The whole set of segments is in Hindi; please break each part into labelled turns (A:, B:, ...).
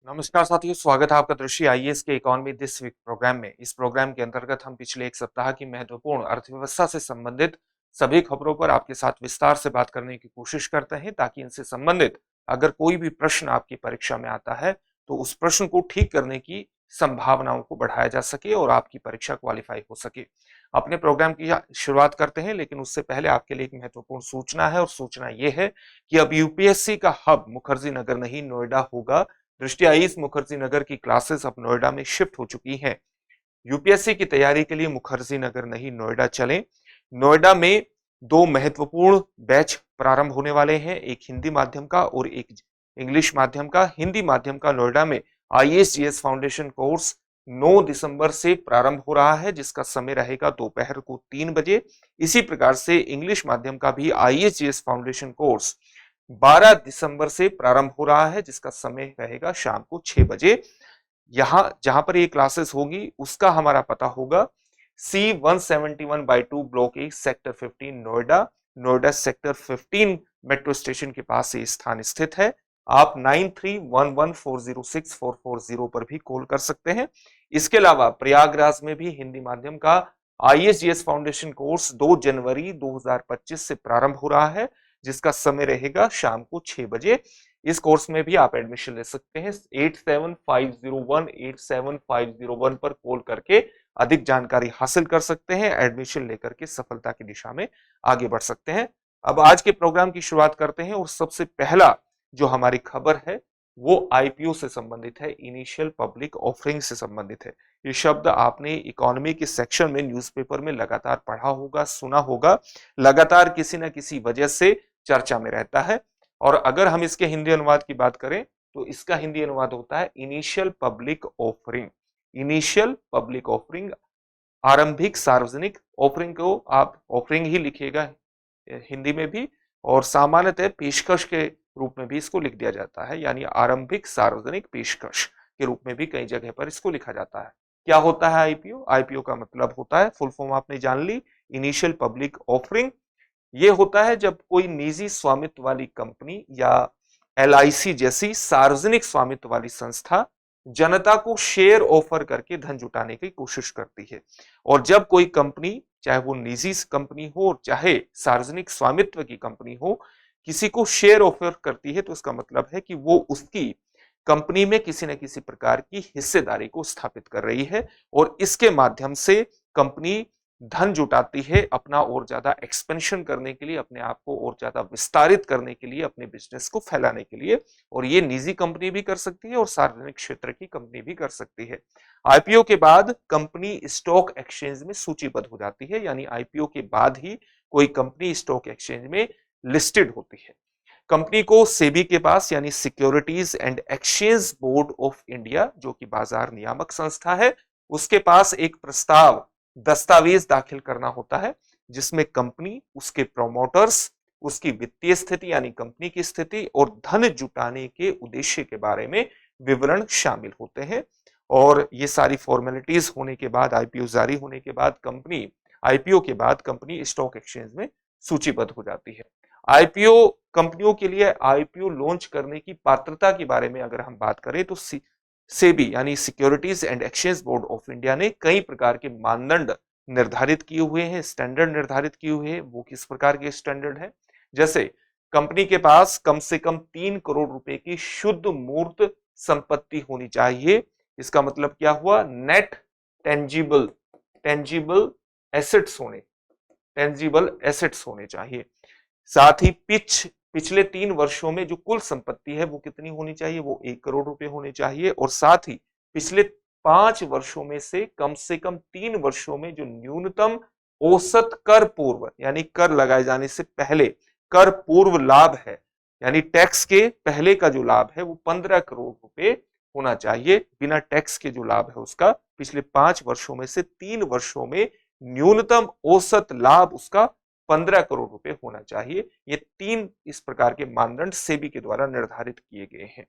A: नमस्कार साथियों, स्वागत है आपका दृष्टि आईएएस के इकोनॉमी दिस वीक प्रोग्राम में। इस प्रोग्राम के अंतर्गत हम पिछले एक सप्ताह की महत्वपूर्ण अर्थव्यवस्था से संबंधित सभी खबरों पर आपके साथ विस्तार से बात करने की कोशिश करते हैं, ताकि इनसे संबंधित अगर कोई भी प्रश्न आपकी परीक्षा में आता है तो उस प्रश्न को ठीक करने की संभावनाओं को बढ़ाया जा सके और आपकी परीक्षा क्वालिफाई हो सके। अपने प्रोग्राम की शुरुआत करते हैं, लेकिन उससे पहले आपके लिए एक महत्वपूर्ण सूचना है और सूचना यह है कि अब यूपीएससी का हब मुखर्जी नगर नहीं नोएडा होगा। दृष्टि आईएएस मुखर्जी नगर की क्लासेस अब नोएडा में शिफ्ट हो चुकी हैं। यूपीएससी की तैयारी के लिए मुखर्जी नगर नहीं नोएडा चलें। नोएडा में दो महत्वपूर्ण बैच प्रारंभ होने वाले हैं, एक हिंदी माध्यम का और एक इंग्लिश माध्यम का। हिंदी माध्यम का नोएडा में आईएएस जीएस फाउंडेशन कोर्स 9 दिसंबर से प्रारंभ हो रहा है, जिसका समय रहेगा दोपहर को 3 बजे। इसी प्रकार से इंग्लिश माध्यम का भी आईएएस जीएस फाउंडेशन कोर्स 12 दिसंबर से प्रारंभ हो रहा है, जिसका समय रहेगा शाम को 6 बजे। यहां जहां पर ये क्लासेस होगी उसका हमारा पता होगा C171/2 block A sector 15 Noida. Noida sector 15 metro station के पास ये स्थान स्थित है। आप 9311406440 पर भी कॉल कर सकते हैं। इसके अलावा प्रयागराज में भी हिंदी माध्यम का आईएएस फाउंडेशन कोर्स 2 जनवरी 2025 से प्रारंभ हो रहा है, जिसका समय रहेगा शाम को 6 बजे। इस कोर्स में भी आप एडमिशन ले सकते हैं। 8750187501 पर कॉल करके अधिक जानकारी हासिल कर सकते हैं, एडमिशन लेकर के सफलता की दिशा में आगे बढ़ सकते हैं। अब आज के प्रोग्राम की शुरुआत करते हैं और सबसे पहला जो हमारी खबर है वो आईपीओ से संबंधित है, इनिशियल पब्लिक ऑफरिंग से संबंधित है। ये शब्द आपने इकोनॉमी के सेक्शन में न्यूज़पेपर में लगातार पढ़ा होगा, सुना होगा, लगातार किसी न किसी वजह से चर्चा में रहता है। और अगर हम इसके हिंदी अनुवाद की बात करें तो इसका हिंदी अनुवाद होता है initial public offering. Initial public offering, आरंभिक सार्वजनिक ऑफरिंग को आप ऑफरिंग ही लिखिएगा हिंदी में भी, और सामान्यतः पेशकश के रूप में भी इसको लिख दिया जाता है, यानी आरंभिक सार्वजनिक पेशकश के रूप में भी कई जगह पर इसको लिखा जाता है। क्या होता है आईपीओ? आईपीओ का मतलब होता है, फुल फॉर्म आपने जान ली, इनिशियल पब्लिक ऑफरिंग। ये होता है जब कोई निजी स्वामित्व वाली कंपनी या एलआईसी जैसी सार्वजनिक स्वामित्व वाली संस्था जनता को शेयर ऑफर करके धन जुटाने की कोशिश करती है। और जब कोई कंपनी, चाहे वो निजी कंपनी हो चाहे सार्वजनिक स्वामित्व की कंपनी हो, किसी को शेयर ऑफर करती है तो इसका मतलब है कि वो उसकी कंपनी में किसी न किसी प्रकार की हिस्सेदारी को स्थापित कर रही है और इसके माध्यम से कंपनी धन जुटाती है अपना और ज्यादा एक्सपेंशन करने के लिए, अपने आप को और ज्यादा विस्तारित करने के लिए, अपने बिजनेस को फैलाने के लिए। और ये निजी कंपनी भी कर सकती है और सार्वजनिक क्षेत्र की कंपनी भी कर सकती है। आईपीओ के बाद कंपनी स्टॉक एक्सचेंज में सूचीबद्ध हो जाती है, यानी आईपीओ के बाद ही कोई कंपनी स्टॉक एक्सचेंज में लिस्टेड होती है। कंपनी को सेबी के पास, यानी securities and exchange board of India, जो कि बाजार नियामक संस्था है, उसके पास एक प्रस्ताव दस्तावेज दाखिल करना होता है, जिसमें कंपनी, उसके प्रोमोटर्स, उसकी वित्तीय स्थिति यानी कंपनी की स्थिति और धन जुटाने के उद्देश्य के बारे में विवरण शामिल होते हैं। और ये सारी फॉर्मेलिटीज होने के बाद, आईपीओ जारी होने के बाद कंपनी, आईपीओ के बाद कंपनी स्टॉक एक्सचेंज में सूचीबद्ध हो जाती है। आईपीओ कंपनियों के लिए आईपीओ लॉन्च करने की पात्रता के बारे में अगर हम बात करें तो सेबी यानी securities and exchange board of India ने कई प्रकार के मानदंड निर्धारित किए हुए हैं, स्टैंडर्ड निर्धारित किए हुए हैं। वो किस प्रकार के स्टैंडर्ड है? जैसे कंपनी के पास कम से कम 3 करोड़ रुपए की शुद्ध मूर्त संपत्ति होनी चाहिए। इसका मतलब क्या हुआ? नेट टेंजिबल टेंजिबल एसेट्स होने टेंजिबल एसेट्स होने चाहिए। साथ ही पिछले 3 वर्षों में जो कुल संपत्ति है वो कितनी होनी चाहिए? वो 1 करोड़ रुपए होने चाहिए। और साथ ही पिछले 5 वर्षों में से कम 3 वर्षों में जो न्यूनतम औसत कर पूर्व, यानी कर लगाए जाने से पहले कर पूर्व लाभ है, यानी टैक्स के पहले का जो लाभ है वो 15 करोड़ रुपए होना चाहिए। बिना टैक्स के जो लाभ है उसका पिछले 5 वर्षों में से 3 वर्षों में न्यूनतम औसत लाभ उसका 15 करोड़ रुपए होना चाहिए। ये 3 इस प्रकार के मानदंड सेबी के द्वारा निर्धारित किए गए हैं।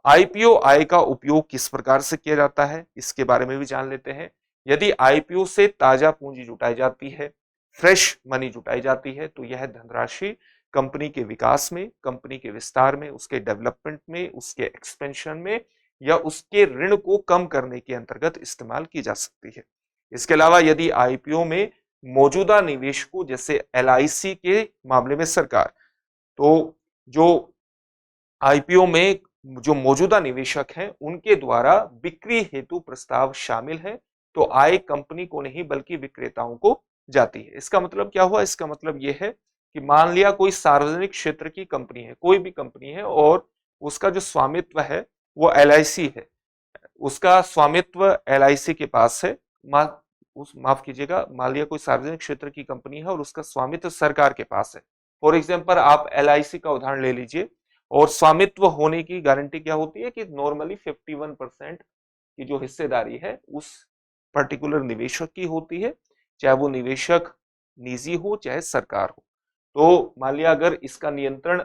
A: आईपीओ आय का उपयोग किस प्रकार से किया जाता है, इसके बारे में भी जान लेते हैं। यदि आईपीओ से ताजा पूंजी जुटाई जाती है, फ्रेश मनी जुटाई जाती है, तो यह धनराशि कंपनी के विकास में, कंपनी के विस्तार में, उसके डेवलपमेंट में, उसके एक्सपेंशन में या उसके ऋण को कम करने के अंतर्गत इस्तेमाल की जा सकती है। इसके अलावा यदि आईपीओ में मौजूदा निवेशकों जैसे एलआईसी के मामले में सरकार, तो जो आईपीओ में जो मौजूदा निवेशक हैं उनके द्वारा बिक्री हेतु प्रस्ताव शामिल है, तो आय कंपनी को नहीं बल्कि विक्रेताओं को जाती है। इसका मतलब क्या हुआ? इसका मतलब यह है कि मान लिया कोई सार्वजनिक क्षेत्र की कंपनी है, कोई भी कंपनी है, और उसका जो स्वामित्व है वो एलआईसी है, उसका स्वामित्व एलआईसी के पास है। माफ कीजिएगा, मान लिया कोई सार्वजनिक क्षेत्र की कंपनी है और उसका स्वामित्व सरकार के पास है। फॉर एग्जाम्पल आप एलआईसी का उदाहरण ले लीजिए, और स्वामित्व होने की गारंटी क्या होती है कि नॉर्मली 51% की जो हिस्सेदारी है उस पर्टिकुलर निवेशक की होती है, चाहे वो निवेशक निजी हो चाहे सरकार हो। तो मान लिया अगर इसका नियंत्रण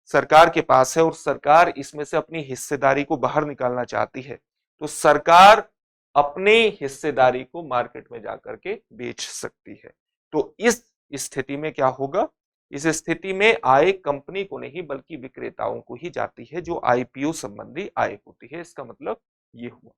A: सरकार के पास है और सरकार इसमें से अपनी हिस्सेदारी को बाहर निकालना चाहती है, तो सरकार अपने हिस्सेदारी को मार्केट में जाकर के बेच सकती है। तो इस स्थिति में क्या होगा? इस स्थिति में आय कंपनी को नहीं बल्कि विक्रेताओं को ही जाती है, जो आईपीओ संबंधी आय होती है। इसका मतलब ये हुआ।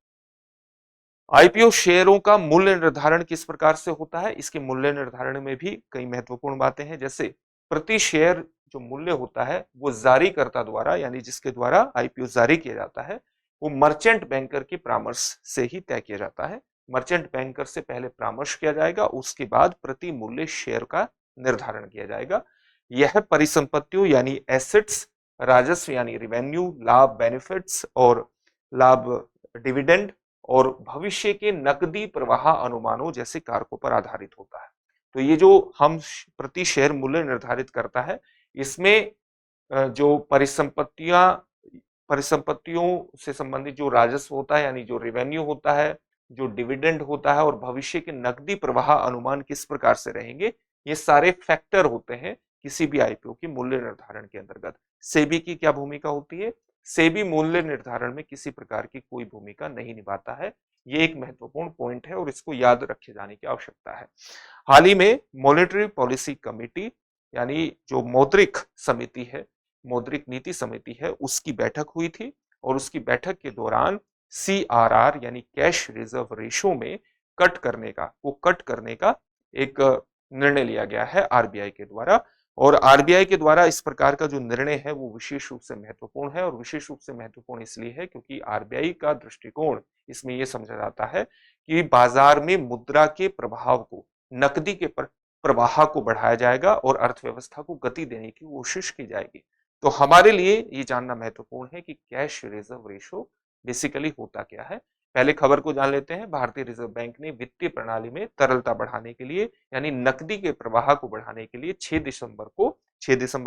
A: आईपीओ शेयरों का मूल्य निर्धारण किस प्रकार से होता है? इसके मूल्य निर्धारण में भी कई महत्वपूर्ण बातें हैं, जैसे प्रति शेयर जो मूल्य होता है वो जारीकर्ता द्वारा, यानी जिसके द्वारा आईपीओ जारी किया जाता है, वो मर्चेंट बैंकर के परामर्श से ही तय किया जाता है। मर्चेंट बैंकर से पहले परामर्श किया जाएगा, उसके बाद प्रति मूल्य शेयर का निर्धारण किया जाएगा। यह परिसंपत्तियों यानी एसेट्स, राजस्व यानी रिवेन्यू, लाभ बेनिफिट्स और लाभ डिविडेंड और भविष्य के नकदी प्रवाह अनुमानों जैसे कारकों पर आधारित होता है। तो ये जो हम प्रति शेयर मूल्य निर्धारित करता है, इसमें जो परिसंपत्तियों से संबंधित जो राजस्व होता है यानी जो रेवेन्यू होता है, जो डिविडेंड होता है और भविष्य के नकदी प्रवाह अनुमान किस प्रकार से रहेंगे, ये सारे फैक्टर होते हैं किसी भी आईपीओ के मूल्य निर्धारण के अंतर्गत। सेबी की क्या भूमिका होती है? सेबी मूल्य निर्धारण में किसी प्रकार की कोई भूमिका नहीं निभाता है। ये एक महत्वपूर्ण पॉइंट है और इसको याद रखे जाने की आवश्यकता है। हाल ही में मॉनेटरी पॉलिसी कमेटी यानी जो मौद्रिक समिति है, मौद्रिक नीति समिति है, उसकी बैठक हुई थी और उसकी बैठक के दौरान सीआरआर यानी कैश रिजर्व रेशो में कट करने का एक निर्णय लिया गया है आरबीआई के द्वारा। और आरबीआई के द्वारा इस प्रकार का जो निर्णय है वो विशेष रूप से महत्वपूर्ण है, और विशेष रूप से महत्वपूर्ण इसलिए है क्योंकि आरबीआई का दृष्टिकोण इसमें यह समझा जाता है कि बाजार में मुद्रा के प्रभाव को, नकदी के प्रवाह को बढ़ाया जाएगा और अर्थव्यवस्था को गति देने की कोशिश की जाएगी। तो हमारे लिए ये जानना महत्वपूर्ण है कि कैश रिजर्व रेशो बेसिकली होता क्या है। पहले खबर को जान लेते हैं। भारतीय रिजर्व बैंक ने वित्तीय प्रणाली में तरलता बढ़ाने के लिए यानी नकदी के प्रवाह को बढ़ाने के लिए 6 दिसंबर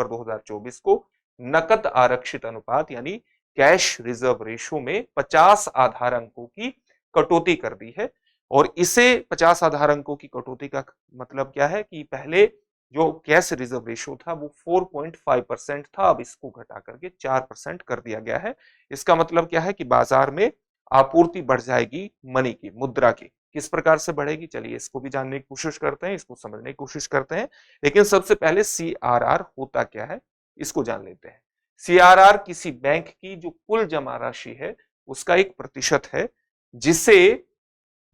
A: 2024 को नकद आरक्षित अनुपात यानी कैश रिजर्व रेशो में 50 आधार अंकों की कटौती कर दी है। और इसे 50 आधार अंकों की कटौती का मतलब क्या है कि पहले जो कैश रिजर्व रेशो था वो 4.5% था, अब इसको घटा करके 4% कर दिया गया है। इसका मतलब क्या है कि बाजार में आपूर्ति बढ़ जाएगी मनी की, मुद्रा की। किस प्रकार से बढ़ेगी, चलिए इसको भी जानने की कोशिश करते हैं, इसको समझने की कोशिश करते हैं। लेकिन सबसे पहले सीआरआर होता क्या है इसको जान लेते हैं। सीआरआर किसी बैंक की जो कुल जमा राशि है उसका एक प्रतिशत है, जिसे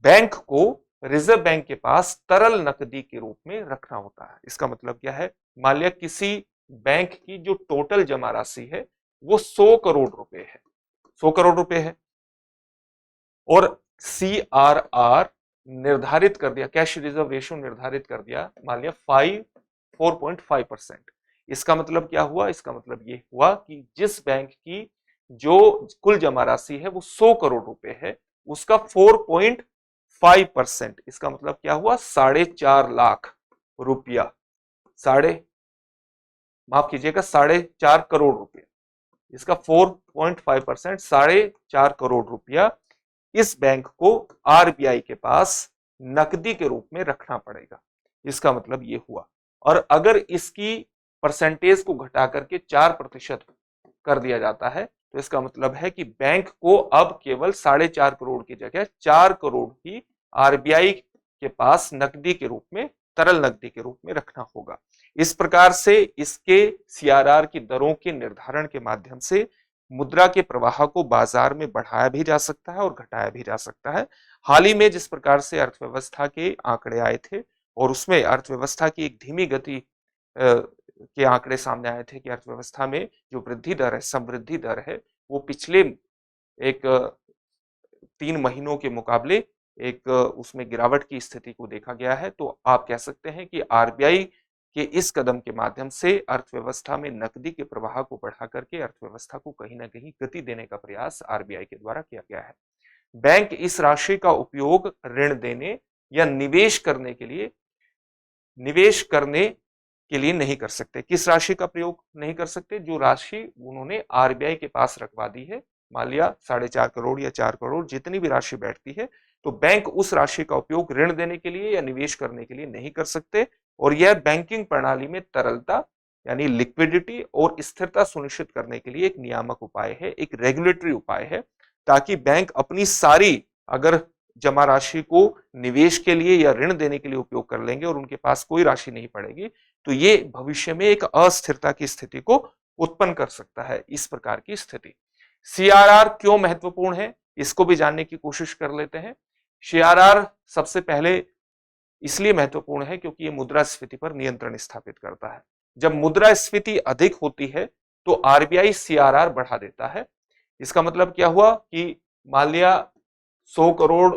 A: बैंक को रिजर्व बैंक के पास तरल नकदी के रूप में रखना होता है। इसका मतलब क्या है, मान लिया किसी बैंक की जो टोटल जमा राशि है वो 100 करोड़ रुपए है, 100 करोड़ रुपए है, और सीआरआर निर्धारित कर दिया, कैश रिजर्व रेशियो निर्धारित कर दिया मान लिया 4.5%। इसका मतलब क्या हुआ? इसका मतलब ये हुआ कि जिस बैंक की जो कुल जमा राशि है वो 100 करोड़ रुपए है, उसका 4.5%, इसका मतलब क्या हुआ? 4.5 लाख रुपया, माफ कीजिएगा 4.5 करोड़ रुपया, इसका 4.5%, 4.5 करोड़ रुपया इस बैंक को आरबीआई के पास नकदी के रूप में रखना पड़ेगा। इसका मतलब ये हुआ। और अगर इसकी परसेंटेज को घटा करके 4% कर दिया जाता है तो इसका मतलब है कि बैंक को अब केवल 4.5 करोड़ की जगह 4 करोड़ ही आरबीआई के पास नकदी के रूप में, तरल नकदी के रूप में रखना होगा। इस प्रकार से इसके सीआरआर की दरों के निर्धारण के माध्यम से मुद्रा के प्रवाह को बाजार में बढ़ाया भी जा सकता है और घटाया भी जा सकता है। हाल ही में जिस प्रकार से अर्थव्यवस्था के आंकड़े आए थे और उसमें अर्थव्यवस्था की एक धीमी गति के आंकड़े सामने आए थे कि अर्थव्यवस्था में जो वृद्धि दर है, समवृद्धि दर है, वो पिछले एक 3 महीनों के मुकाबले एक उसमें गिरावट की स्थिति को देखा गया है। तो आप कह सकते हैं कि आरबीआई के इस कदम के माध्यम से अर्थव्यवस्था में नकदी के प्रवाह को बढ़ा करके अर्थव्यवस्था को कहीं न कहीं गति देने का प्रयास आरबीआई के द्वारा किया गया है। बैंक इस राशि का उपयोग ऋण देने या निवेश करने के लिए नहीं कर सकते। किस राशि का प्रयोग नहीं कर सकते? जो राशि उन्होंने आरबीआई के पास रखवा दी है, मान लिया 4.5 करोड़ या 4 करोड़ जितनी भी राशि बैठती है, तो बैंक उस राशि का उपयोग ऋण देने के लिए या निवेश करने के लिए नहीं कर सकते। और यह बैंकिंग प्रणाली में तरलता यानी लिक्विडिटी और स्थिरता सुनिश्चित करने के लिए एक नियामक उपाय है, एक रेगुलेटरी उपाय है, ताकि बैंक अपनी सारी अगर जमा राशि को निवेश के लिए या ऋण देने के लिए उपयोग कर लेंगे और उनके पास कोई राशि नहीं पड़ेगी, तो ये भविष्य में एक अस्थिरता की स्थिति को उत्पन्न कर सकता है। इस प्रकार की स्थिति सीआरआर क्यों महत्वपूर्ण है, इसको भी जानने की कोशिश कर लेते हैं। सीआरआर सबसे पहले इसलिए महत्वपूर्ण है क्योंकि ये मुद्रास्फीति पर नियंत्रण स्थापित करता है। जब मुद्रास्फीति अधिक होती है तो आरबीआई सीआरआर बढ़ा देता है। इसका मतलब क्या हुआ कि मान लिया 100 करोड़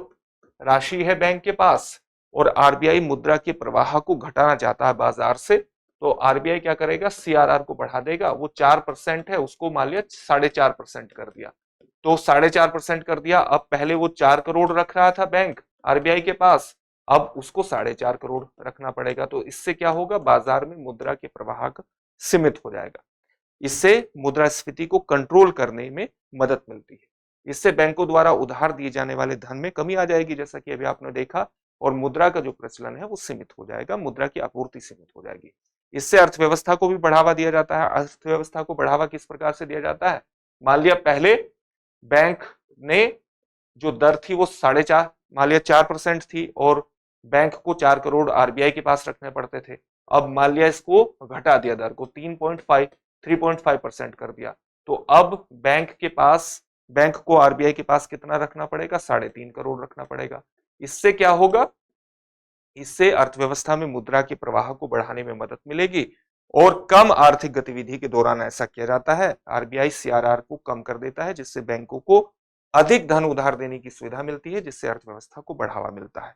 A: राशि है बैंक के पास और आरबीआई मुद्रा के प्रवाह को घटाना चाहता है बाजार से, तो आरबीआई क्या करेगा? सीआरआर को बढ़ा देगा। वो 4% है, उसको मान लिया 4.5% कर दिया, तो 4.5% कर दिया। अब पहले वो 4 करोड़ रख रहा था बैंक आरबीआई के पास, अब उसको 4.5 करोड़ रखना पड़ेगा। तो इससे क्या होगा? बाजार में मुद्रा के प्रवाह सीमित हो जाएगा। इससे मुद्रास्फीति को कंट्रोल करने में मदद मिलती है। इससे बैंकों द्वारा उधार दिए जाने वाले धन में कमी आ जाएगी, जैसा कि अभी आपने देखा, और मुद्रा का जो प्रचलन है वो सीमित हो जाएगा, मुद्रा की आपूर्ति सीमित हो जाएगी। इससे अर्थव्यवस्था को भी बढ़ावा दिया जाता है। अर्थव्यवस्था को बढ़ावा किस प्रकार से दिया जाता है? मान लिया पहले बैंक ने जो दर थी वो 4.5 मान लिया 4% थी और बैंक को 4 करोड़ आरबीआई के पास रखने पड़ते थे। अब मान लिया इसको घटा दिया, दर को 3.5% कर दिया, तो अब बैंक को आरबीआई के पास कितना रखना पड़ेगा? 3.5 करोड़ रखना पड़ेगा। इससे क्या होगा? इससे अर्थव्यवस्था में मुद्रा के प्रवाह को बढ़ाने में मदद मिलेगी और कम आर्थिक गतिविधि के दौरान ऐसा किया जाता है। आरबीआई सीआरआर को कम कर देता है, जिससे बैंकों को अधिक धन उधार देने की सुविधा मिलती है, जिससे अर्थव्यवस्था को बढ़ावा मिलता है।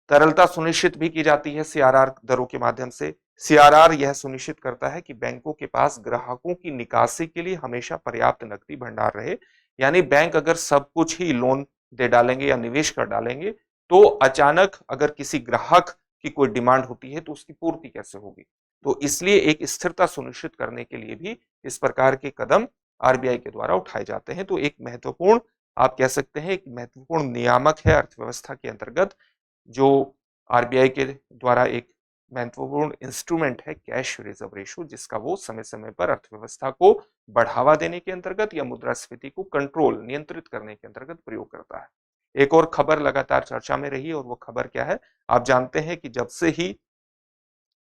A: तरलता सुनिश्चित भी की जाती है सीआरआर दरों के माध्यम से। सीआरआर यह सुनिश्चित करता है कि बैंकों के पास ग्राहकों की निकासी के लिए हमेशा पर्याप्त नकदी भंडार रहे। यानी बैंक अगर सब कुछ ही लोन दे डालेंगे या निवेश कर डालेंगे, तो अचानक अगर किसी ग्राहक की कोई डिमांड होती है तो उसकी पूर्ति कैसे होगी? तो इसलिए एक स्थिरता सुनिश्चित करने के लिए भी इस प्रकार के कदम आरबीआई के द्वारा उठाए जाते हैं। तो एक महत्वपूर्ण, आप कह सकते हैं एक महत्वपूर्ण नियामक है अर्थव्यवस्था के अंतर्गत, जो आरबीआई के द्वारा एक महत्वपूर्ण इंस्ट्रूमेंट है कैश रिजर्व रेशो, जिसका वो समय समय पर अर्थव्यवस्था को बढ़ावा देने के अंतर्गत या मुद्रास्फीति को कंट्रोल नियंत्रित करने के अंतर्गत प्रयोग करता है। एक और खबर लगातार चर्चा में रही और वो खबर क्या है? आप जानते हैं कि जब से ही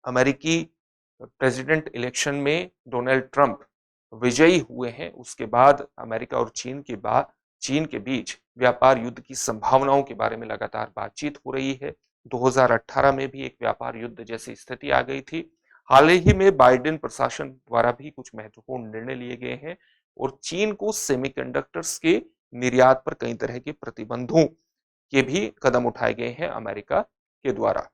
A: अमेरिकी प्रेसिडेंट इलेक्शन में डोनाल्ड ट्रंप विजयी हुए हैं, उसके बाद अमेरिका और चीन के बीच व्यापार युद्ध की संभावनाओं के बारे में लगातार बातचीत हो रही है। 2018 में भी एक व्यापार युद्ध जैसी स्थिति आ गई थी। हाल ही में बाइडेन प्रशासन द्वारा भी कुछ महत्वपूर्ण निर्णय लिए गए हैं और चीन को सेमीकंडक्टर्स के निर्यात पर कई तरह के प्रतिबंधों के भी कदम उठाए गए हैं अमेरिका के द्वारा।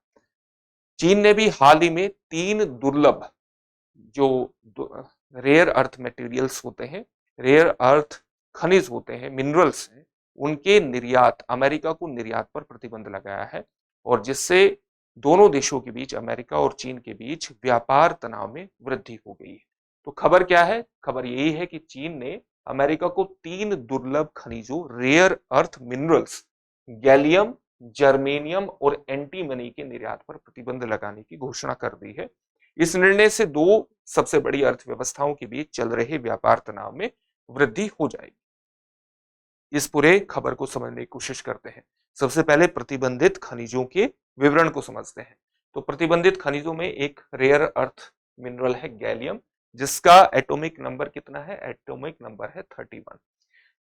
A: चीन ने भी हाल ही में 3 दुर्लभ जो रेयर अर्थ मटेरियल्स होते हैं, रेयर अर्थ खनिज होते हैं, मिनरल्स हैं, उनके निर्यात, अमेरिका को निर्यात पर प्रतिबंध लगाया है और जिससे दोनों देशों के बीच, अमेरिका और चीन के बीच व्यापार तनाव में वृद्धि हो गई है। तो खबर क्या है? खबर यही है कि चीन ने अमेरिका को 3 दुर्लभ खनिजों, rare earth minerals, gallium, germanium और एंटीमनी के निर्यात पर प्रतिबंध लगाने की घोषणा कर दी है। इस निर्णय से दो सबसे बड़ी अर्थव्यवस्थाओं के बीच चल रहे व्यापार तनाव में वृद्धि हो जाएगी। इस पूरे खबर को समझने की कोशिश करते हैं। सबसे पहले प्रतिबंधित खनिजों के विवरण को समझते हैं। तो प्रतिबंधित खनिजों में एक रेयर अर्थ मिनरल है गैलियम, जिसका एटॉमिक नंबर कितना है? एटॉमिक नंबर है 31।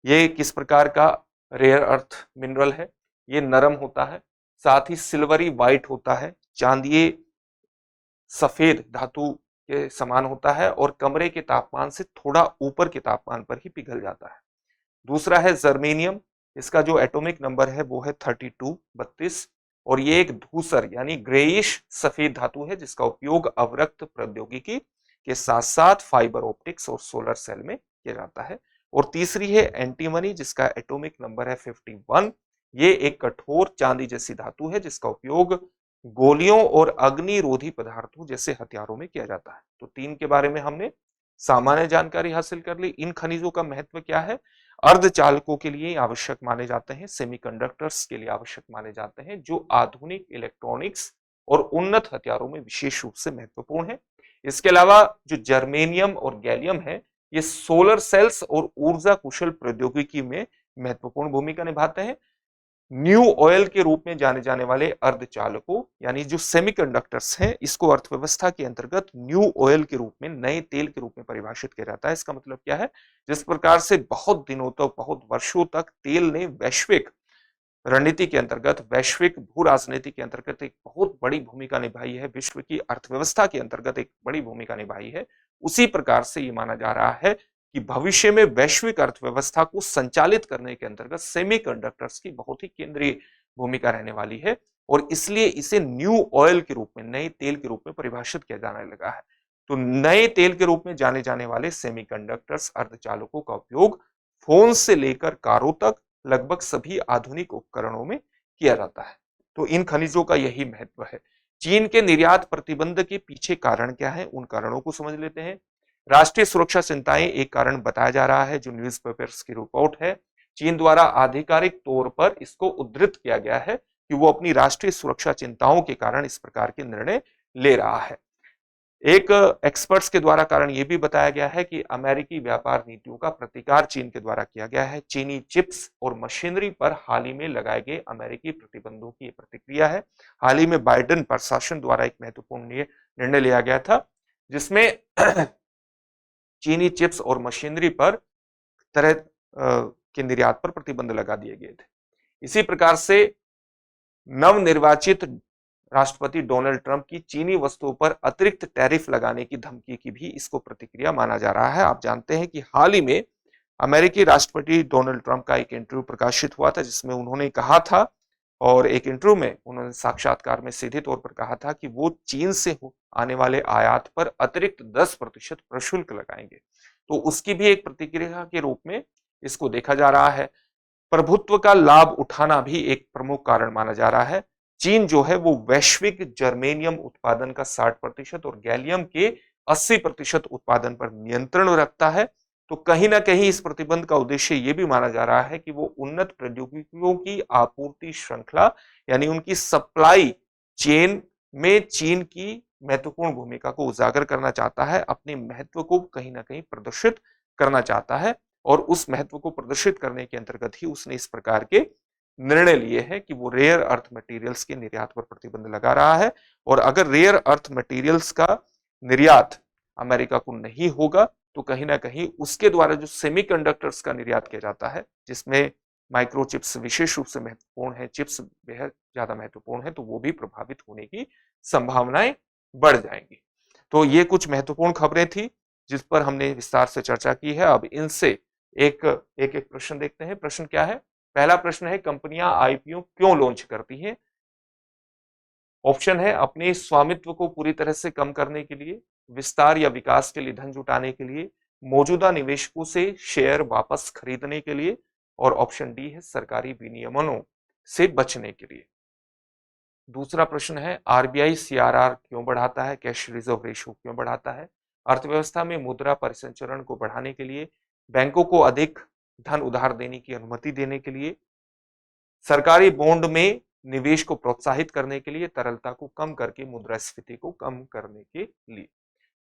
A: ये किस प्रकार का रेयर अर्थ मिनरल है? ये नरम होता है, साथ ही सिल्वरी व्हाइट होता है, चांदी सफेद धातु के समान होता है और कमरे के तापमान से थोड़ा ऊपर के तापमान पर ही पिघल जाता है। दूसरा है जर्मेनियम, इसका जो एटॉमिक नंबर है वो है 32 और ये एक धूसर यानी ग्रेइश सफेद धातु है जिसका उपयोग अवरक्त प्रौद्योगिकी के साथ साथ फाइबर ऑप्टिक्स और सोलर सेल में किया जाता है। और तीसरी है एंटीमनी जिसका एटॉमिक नंबर है 51। ये एक कठोर चांदी जैसी धातु है जिसका उपयोग गोलियों और अग्निरोधी पदार्थों जैसे हथियारों में किया जाता है। तो तीन के बारे में हमने सामान्य जानकारी हासिल कर ली। इन खनिजों का महत्व क्या है? अर्धचालकों के लिए आवश्यक माने जाते हैं, सेमीकंडक्टर्स के लिए आवश्यक माने जाते हैं, जो आधुनिक इलेक्ट्रॉनिक्स और उन्नत हथियारों में विशेष रूप से महत्वपूर्ण है। इसके अलावा जो जर्मेनियम और गैलियम है, ये सोलर सेल्स और ऊर्जा कुशल प्रौद्योगिकी में महत्वपूर्ण भूमिका निभाते हैं। न्यू ऑयल के रूप में जाने जाने वाले अर्धचालकों यानी जो सेमीकंडक्टर्स हैं, इसको अर्थव्यवस्था के अंतर्गत न्यू ऑयल के रूप में, नए तेल के रूप में परिभाषित किया जाता है। इसका मतलब क्या है? जिस प्रकार से बहुत दिनों तक, बहुत वर्षों तक तेल ने वैश्विक रणनीति के अंतर्गत, वैश्विक भू राजनीति के अंतर्गत एक बहुत बड़ी भूमिका निभाई है, विश्व की अर्थव्यवस्था के अंतर्गत एक बड़ी भूमिका निभाई है, उसी प्रकार से ये माना जा रहा है कि भविष्य में वैश्विक अर्थव्यवस्था को संचालित करने के अंतर्गत सेमीकंडक्टर्स की बहुत ही केंद्रीय भूमिका रहने वाली है और इसलिए इसे न्यू ऑयल के रूप में, नए तेल के रूप में परिभाषित किया जाने लगा है। तो नए तेल के रूप में जाने जाने वाले सेमीकंडक्टर्स, अर्धचालकों का उपयोग फोन से लेकर कारों तक लगभग सभी आधुनिक उपकरणों में किया जाता है। तो इन खनिजों का यही महत्व है। चीन के निर्यात प्रतिबंध के पीछे कारण क्या है? उन कारणों को समझ लेते हैं। राष्ट्रीय सुरक्षा चिंताएं एक कारण बताया जा रहा है, जो न्यूज़पेपर्स की रिपोर्ट है। चीन द्वारा आधिकारिक तौर पर इसको उद्धृत किया गया है कि वो अपनी राष्ट्रीय सुरक्षा चिंताओं के कारण इस प्रकार के निर्णय ले रहा है। एक एक्सपर्ट्स के द्वारा कारण यह भी बताया गया है कि अमेरिकी व्यापार नीतियों का प्रतिकार चीन के द्वारा किया गया है। चीनी चिप्स और मशीनरी पर हाल ही में लगाए गए अमेरिकी प्रतिबंधों की प्रतिक्रिया है। हाल ही में बाइडेन प्रशासन द्वारा एक महत्वपूर्ण निर्णय लिया गया था जिसमें चीनी चिप्स और मशीनरी पर तरह के निर्यात पर प्रतिबंध लगा दिए गए थे। इसी प्रकार से नवनिर्वाचित राष्ट्रपति डोनाल्ड ट्रंप की चीनी वस्तुओं पर अतिरिक्त टैरिफ लगाने की धमकी की भी इसको प्रतिक्रिया माना जा रहा है। आप जानते हैं कि हाल ही में अमेरिकी राष्ट्रपति डोनाल्ड ट्रंप का एक इंटरव्यू प्रकाशित हुआ था जिसमें उन्होंने कहा था, और एक इंटरव्यू में उन्होंने साक्षात्कार में सीधे तौर पर कहा था कि वो चीन से आने वाले आयात पर अतिरिक्त 10% प्रशुल्क लगाएंगे। तो उसकी भी एक प्रतिक्रिया के रूप में इसको देखा जा रहा है। प्रभुत्व का लाभ उठाना भी एक प्रमुख कारण माना जा रहा है। चीन जो है वो वैश्विक जर्मेनियम उत्पादन का 60% और गैलियम के 80% उत्पादन पर नियंत्रण रखता है। तो कहीं ना कहीं इस प्रतिबंध का उद्देश्य यह भी माना जा रहा है कि वो उन्नत प्रौद्योगिकियों की आपूर्ति श्रृंखला यानी उनकी सप्लाई चेन में चीन की महत्वपूर्ण भूमिका को उजागर करना चाहता है, अपने महत्व को कहीं ना कहीं प्रदर्शित करना चाहता है और उस महत्व को प्रदर्शित करने के अंतर्गत ही उसने इस प्रकार के निर्णय लिए हैं कि वो रेयर अर्थ मटेरियल्स के निर्यात पर प्रतिबंध लगा रहा है। और अगर रेयर अर्थ मटेरियल्स का निर्यात अमेरिका को नहीं होगा तो कहीं ना कहीं उसके द्वारा जो सेमीकंडक्टर्स का निर्यात किया जाता है, जिसमें माइक्रोचिप्स विशेष रूप से महत्वपूर्ण है, चिप्स बेहद ज्यादा महत्वपूर्ण है, तो वो भी प्रभावित होने की संभावनाएं बढ़ जाएंगी। तो ये कुछ महत्वपूर्ण खबरें थी जिस पर हमने विस्तार से चर्चा की है। अब इनसे एक एक प्रश्न देखते हैं। प्रश्न क्या है? पहला प्रश्न है, कंपनियां आईपीओ क्यों लॉन्च करती हैं? ऑप्शन है अपने स्वामित्व को पूरी तरह से कम करने के लिए, विस्तार या विकास के लिए धन जुटाने के लिए, मौजूदा निवेशकों से शेयर वापस खरीदने के लिए, और ऑप्शन डी है सरकारी विनियमनों से बचने के लिए। दूसरा प्रश्न है, आरबीआई सीआरआर क्यों बढ़ाता है, कैश रिजर्व रेशियो क्यों बढ़ाता है? अर्थव्यवस्था में मुद्रा परिसंचरण को बढ़ाने के लिए, बैंकों को अधिक धन उधार देने की अनुमति देने के लिए, सरकारी बॉन्ड में निवेश को प्रोत्साहित करने के लिए, तरलता को कम करके मुद्रास्फीति को कम करने के लिए।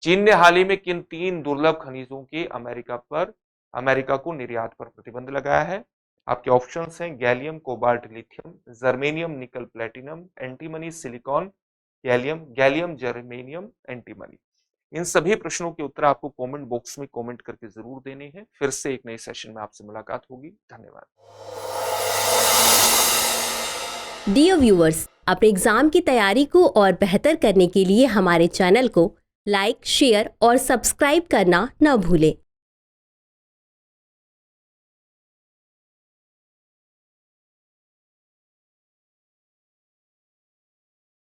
A: चीन ने हाल ही में किन 3 दुर्लभ खनिजों के अमेरिका को निर्यात पर प्रतिबंध लगाया है? आपके ऑप्शंस हैं gallium cobalt lithium, germanium nickel platinum, antimony silicon gallium, gallium germanium antimony. इन सभी प्रश्नों के उत्तर आपको कमेंट बॉक्स में कमेंट करके जरूर देने हैं। फिर से एक नए सेशन में आपसे मुलाकात होगी। धन्यवाद।
B: डियर व्यूअर्स, अपने एग्जाम की तैयारी को और बेहतर करने के लिए हमारे चैनल को लाइक, शेयर और सब्सक्राइब करना न भूलें।